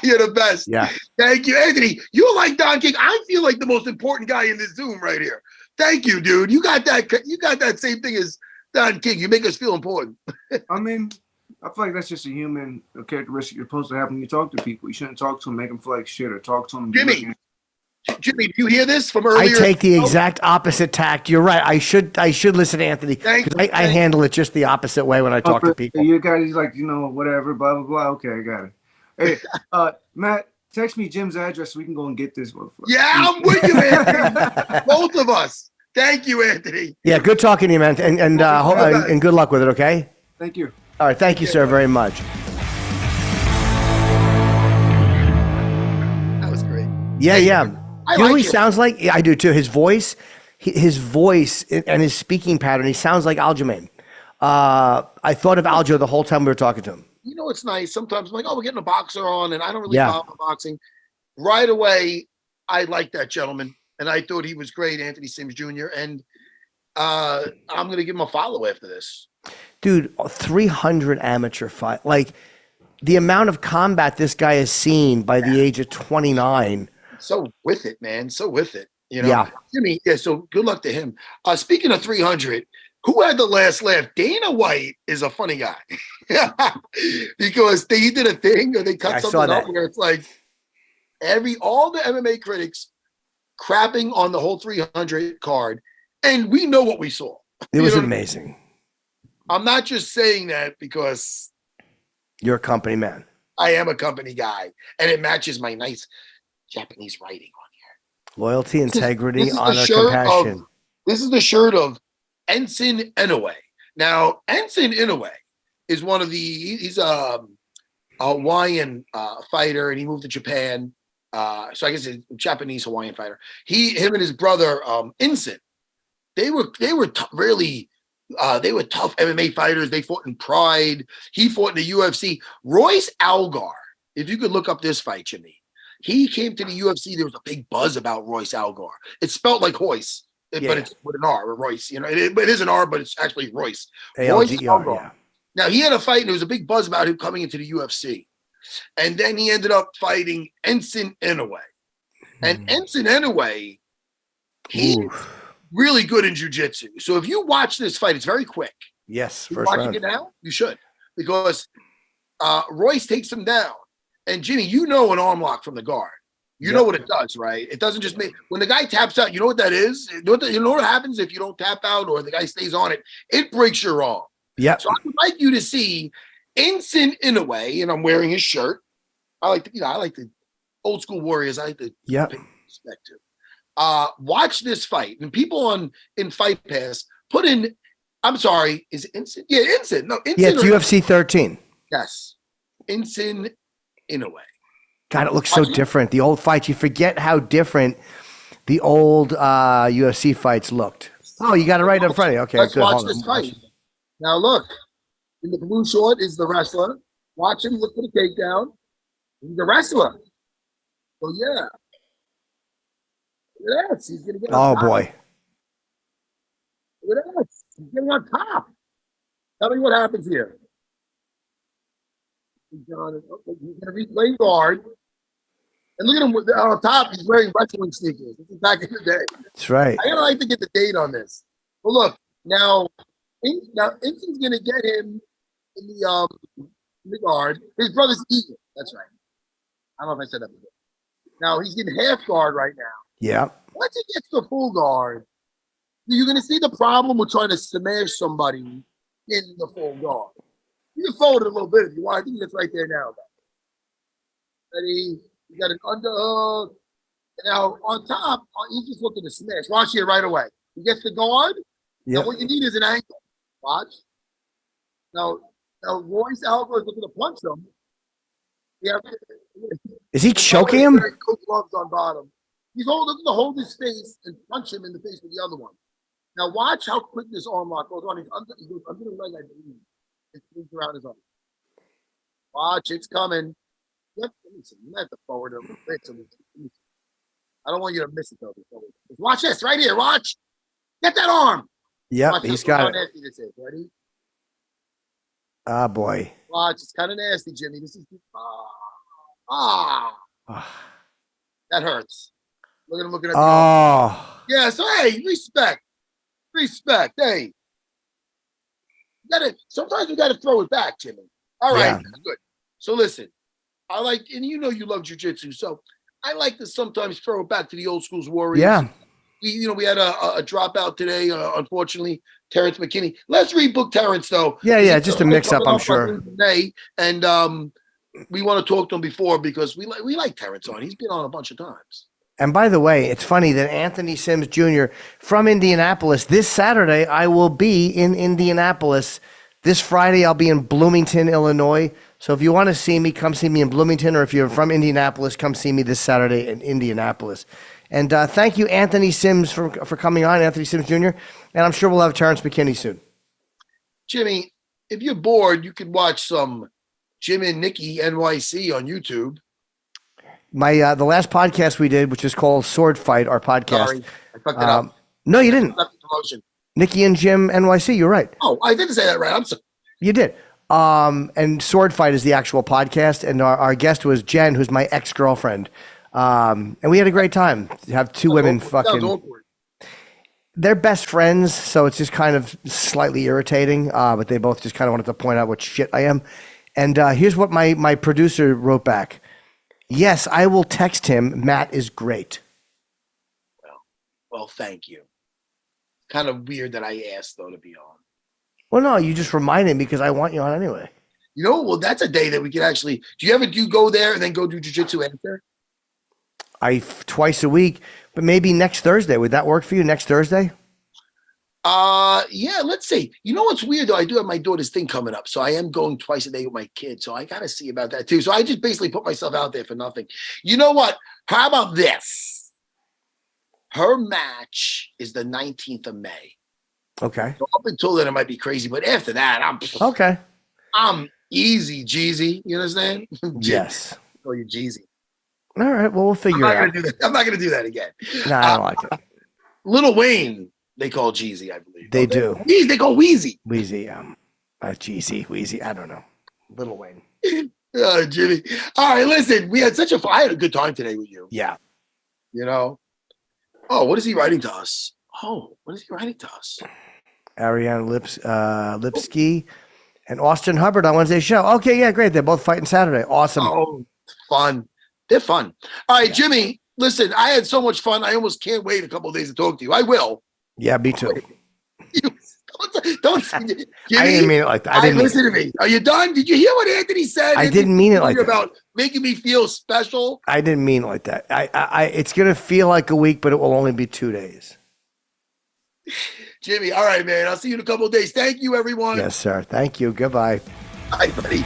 Speaker 2: You're the best.
Speaker 1: Yeah.
Speaker 2: Thank you, Anthony. You're like Don King. I feel like the most important guy in this Zoom right here. Thank you, dude. You got that same thing as Don King. You make us feel important.
Speaker 3: I mean, I feel like that's just a human characteristic you're supposed to have when you talk to people. You shouldn't talk to them, make them feel like shit, or talk to them.
Speaker 2: Jimmy, do you hear this from earlier?
Speaker 1: I take the exact opposite tact. You're right. I should listen to Anthony, because I handle it just the opposite way when I talk to people.
Speaker 3: You guys like, whatever, blah, blah, blah. Okay, I got it. Hey, Matt, text me Jim's address so we can go and get this motherfucker.
Speaker 2: Yeah, I'm with you, Anthony. Both of us. Thank you, Anthony.
Speaker 1: Yeah, good talking to you, man, and good luck with it, okay?
Speaker 3: Thank you.
Speaker 1: All right, thank you, sir, very much.
Speaker 2: That was great.
Speaker 1: Yeah. You know who he
Speaker 2: him.
Speaker 1: sounds like? Yeah, I do too. His voice and his speaking pattern, he sounds like Aljamain. I thought of Aljo the whole time we were talking to him.
Speaker 2: It's nice. Sometimes I'm like, we're getting a boxer on, and I don't really follow boxing. Right away, I like that gentleman, and I thought he was great, Anthony Sims Jr., and I'm going to give him a follow after this.
Speaker 1: Dude, 300 amateur fight. Like, the amount of combat this guy has seen by the age of 29.
Speaker 2: So with it, man. So with it. You know,
Speaker 1: Yeah.
Speaker 2: Jimmy. Yeah. So good luck to him. Speaking of 300, who had the last laugh? Dana White is a funny guy because he did a thing or they cut something up where it's like all the MMA critics crapping on the whole 300 card, and we know what we saw.
Speaker 1: It was amazing.
Speaker 2: I'm not just saying that because
Speaker 1: you're a company man.
Speaker 2: I am a company guy, and it matches my nice Japanese writing on here.
Speaker 1: Loyalty, integrity, honor, compassion.
Speaker 2: This is the shirt of Ensign Inoue. Now, Ensign Inoue is he's a Hawaiian fighter, and he moved to Japan. So I guess a Japanese Hawaiian fighter. Him and his brother, Ensign, they were really tough MMA fighters. They fought in Pride. He fought in the UFC. Royce Algar, if you could look up this fight, Jimmy, he came to the UFC. There was a big buzz about Royce Algar. It's spelled like Royce, but it's with an R, or Royce. You know, it is an R, but it's actually Royce. Royce Algar. Yeah. Now, he had a fight, and there was a big buzz about him coming into the UFC. And then he ended up fighting Ensign Inoue. And Ensign Inoue, he's really good in jiu-jitsu. So if you watch this fight, it's very quick.
Speaker 1: Yes,
Speaker 2: first round. Watching it now, you should. Because Royce takes him down. And Jimmy, you know an arm lock from the guard. You know what it does, right? It doesn't just make – when the guy taps out, you know what that is? You know what happens if you don't tap out or the guy stays on it? It breaks your arm.
Speaker 1: Yeah.
Speaker 2: So I would like you to see Ensign Inoue, and I'm wearing his shirt. I like the old school Warriors. I like the perspective. Watch this fight. And people in Fight Pass put in – I'm sorry, is it Ensign? Yeah, Ensign. No, Ensign.
Speaker 1: Yeah, it's UFC 13.
Speaker 2: Yes. Ensign Inoue.
Speaker 1: God, it looks so different. The old fights, you forget how different the old UFC fights looked. Oh, you got it right in front of you. Okay,
Speaker 2: let's
Speaker 1: good.
Speaker 2: Watch this fight. Now, look. In the blue short is the wrestler. Watch him look for the takedown. He's the wrestler. So, yeah. Look at that. He's going to get on top.
Speaker 1: Boy.
Speaker 2: Look at that. He's getting on top. Tell me what happens here. He's going to replay guard. And look at him on top. He's wearing wrestling sneakers. This is back in the day.
Speaker 1: That's right.
Speaker 2: I gotta like to get the date on this. Well, look now. Ensign's gonna get him in the guard. His brother's Eagle. That's right. I don't know if I said that before. Now he's getting half guard right now.
Speaker 1: Yeah.
Speaker 2: Once he gets the full guard, you're gonna see the problem with trying to smash somebody in the full guard. You can fold it a little bit if you want. I think it's right there now. Ready? You got an underhook. Now, on top, he's just looking to smash. Watch here right away. He gets the guard. Yep. Now, what you need is an ankle. Watch. Now Royce Algar is looking to punch him. Yeah.
Speaker 1: Is he choking him?
Speaker 2: Gloves on bottom. He's looking to hold his face and punch him in the face with the other one. Now, watch how quick this arm lock goes on. He goes under the leg, I believe. It moves around his arm. Watch, it's coming. Yep, listen, you have to forward him. I don't want you to miss it, though. Watch this right here. Watch. Get that arm.
Speaker 1: Yep, he's got it.
Speaker 2: Nasty this is. Ready?
Speaker 1: Ah, boy.
Speaker 2: Watch. It's kind of nasty, Jimmy. This is that hurts. Look at him looking at me. Yeah, so hey, respect. Hey. Sometimes we gotta throw it back, Jimmy. All right, that's good. So listen, I like, and you know you love jiu-jitsu, so I like to sometimes throw it back to the old school's Warriors.
Speaker 1: Yeah.
Speaker 2: We had a dropout today, unfortunately, Terrence McKinney. Let's rebook Terrence, though.
Speaker 1: Yeah, just a mix-up, I'm sure.
Speaker 2: Today, and we want to talk to him before because we like Terrence on. He's been on a bunch of times.
Speaker 1: And by the way, it's funny that Anthony Sims Jr. from Indianapolis, this Saturday, I will be in Indianapolis. This Friday, I'll be in Bloomington, Illinois. So if you want to see me, come see me in Bloomington, or if you're from Indianapolis, come see me this Saturday in Indianapolis. And thank you, Anthony Sims, for coming on, Anthony Sims Jr. And I'm sure we'll have Terrence McKinney soon.
Speaker 2: Jimmy, if you're bored, you could watch some Jim and Nikki NYC on YouTube.
Speaker 1: My the last podcast we did, which is called Sword Fight, our podcast.
Speaker 2: Sorry, I fucked it up.
Speaker 1: No, you didn't. Nikki and Jim NYC. You're right.
Speaker 2: Oh, I didn't say that right. I'm sorry.
Speaker 1: You did. And Sword Fight is the actual podcast. And our guest was Jen, who's my ex-girlfriend. And we had a great time. To have two women fucking. They're best friends, so it's just kind of slightly irritating. But they both just kind of wanted to point out what shit I am. And here's what my producer wrote back. Yes, I will text him. Matt is great.
Speaker 2: Well, thank you. Kind of weird that I asked, though, to be on.
Speaker 1: Well, no, you just reminded me because I want you on anyway.
Speaker 2: You know, well, that's a day that we could actually. Do you ever go there and then go do jiu-jitsu after?
Speaker 1: Twice a week, but maybe next Thursday. Would that work for you next Thursday?
Speaker 2: Yeah, let's see. You know what's weird though? I do have my daughter's thing coming up, so I am going twice a day with my kids. So I gotta see about that too. So I just basically put myself out there for nothing. You know what? How about this? Her match is the 19th of May.
Speaker 1: Okay.
Speaker 2: So up until then, it might be crazy, but after that, I'm easy, Jeezy. You understand?
Speaker 1: Yes.
Speaker 2: Call you Jeezy.
Speaker 1: All right. Well, we'll figure it out.
Speaker 2: I'm not gonna do that again.
Speaker 1: No, I don't like it.
Speaker 2: Lil Wayne, they call Jeezy, I believe.
Speaker 1: They do.
Speaker 2: They call Wheezy.
Speaker 1: Wheezy. Jeezy. Wheezy. I don't know. Lil Wayne.
Speaker 2: Oh, Jimmy. All right, listen. I had a good time today with you.
Speaker 1: Yeah.
Speaker 2: You know. Oh, what is he writing to us?
Speaker 1: Ariane Lipsky and Austin Hubbard on Wednesday's show. Okay, yeah, great. They're both fighting Saturday. Awesome.
Speaker 2: Oh, fun. They're fun. All right, yeah. Jimmy, listen, I had so much fun. I almost can't wait a couple of days to talk to you. I will.
Speaker 1: Yeah, me too.
Speaker 2: Don't Jimmy,
Speaker 1: I didn't mean it like that.
Speaker 2: Listen to me. Are you done? Did you hear what Anthony said?
Speaker 1: I didn't mean it like that.
Speaker 2: About making me feel special.
Speaker 1: I didn't mean it like that. It's gonna feel like a week, but it will only be 2 days.
Speaker 2: Jimmy, all right, man. I'll see you in a couple of days. Thank you, everyone.
Speaker 1: Yes, sir. Thank you. Goodbye.
Speaker 2: Bye, buddy.